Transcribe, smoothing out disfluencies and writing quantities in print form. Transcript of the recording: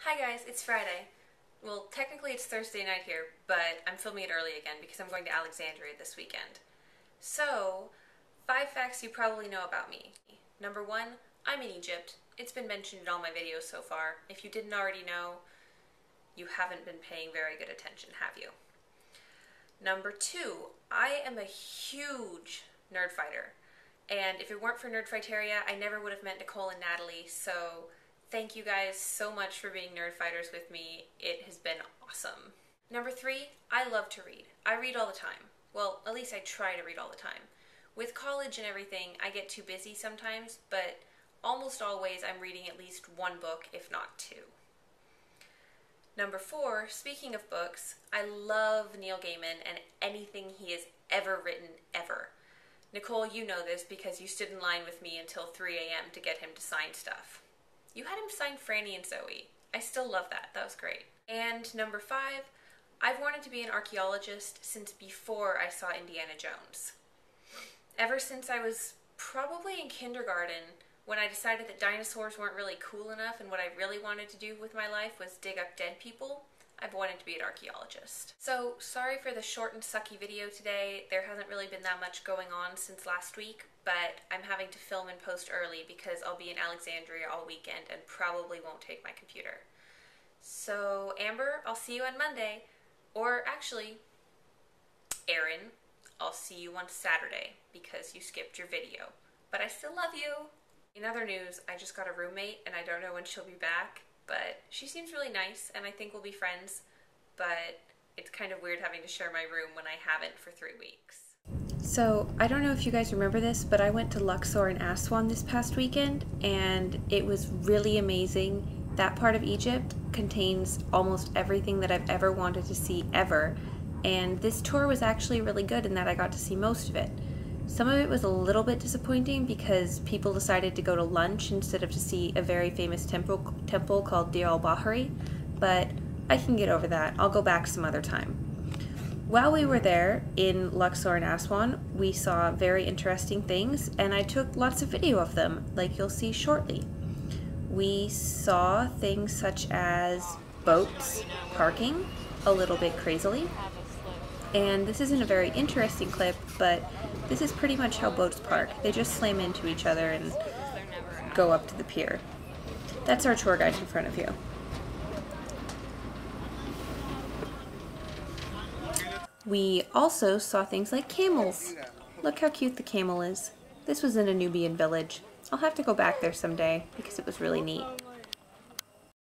Hi guys, it's Friday. Well, technically it's Thursday night here, but I'm filming it early again because I'm going to Alexandria this weekend. So, 5 facts you probably know about me. Number 1, I'm in Egypt. It's been mentioned in all my videos so far. If you didn't already know, you haven't been paying very good attention, have you? Number 2, I am a huge nerd fighter. And if it weren't for Nerdfighteria, I never would have met Nicole and Natalie, so thank you guys so much for being nerd fighters with me. It has been awesome. Number 3, I love to read. I read all the time. Well, at least I try to read all the time. With college and everything, I get too busy sometimes, but almost always I'm reading at least 1 book, if not 2. Number 4, speaking of books, I love Neil Gaiman and anything he has ever written, ever. Nicole, you know this because you stood in line with me until 3 a.m. to get him to sign stuff. You had him sign Franny and Zoe. I still love that. That was great. And number 5, I've wanted to be an archaeologist since before I saw Indiana Jones. Ever since I was probably in kindergarten, when I decided that dinosaurs weren't really cool enough and what I really wanted to do with my life was dig up dead people, I've wanted to be an archaeologist. So, sorry for the short and sucky video today. There hasn't really been that much going on since last week, but I'm having to film and post early because I'll be in Alexandria all weekend and probably won't take my computer. So, Amber, I'll see you on Monday. Or actually, Erin, I'll see you on Saturday because you skipped your video. But I still love you! In other news, I just got a roommate and I don't know when she'll be back. But she seems really nice, and I think we'll be friends, but it's kind of weird having to share my room when I haven't for 3 weeks. So, I don't know if you guys remember this, but I went to Luxor and Aswan this past weekend, and it was really amazing. That part of Egypt contains almost everything that I've ever wanted to see ever, and this tour was actually really good in that I got to see most of it. Some of it was a little bit disappointing because people decided to go to lunch instead of to see a very famous temple called Deir al-Bahari, but I can get over that. I'll go back some other time. While we were there in Luxor and Aswan, we saw very interesting things, and I took lots of video of them, like you'll see shortly. We saw things such as boats parking a little bit crazily, and this isn't a very interesting clip, but this is pretty much how boats park. They just slam into each other and go up to the pier. That's our tour guide in front of you. We also saw things like camels. Look how cute the camel is. This was in a Nubian village. I'll have to go back there someday because it was really neat.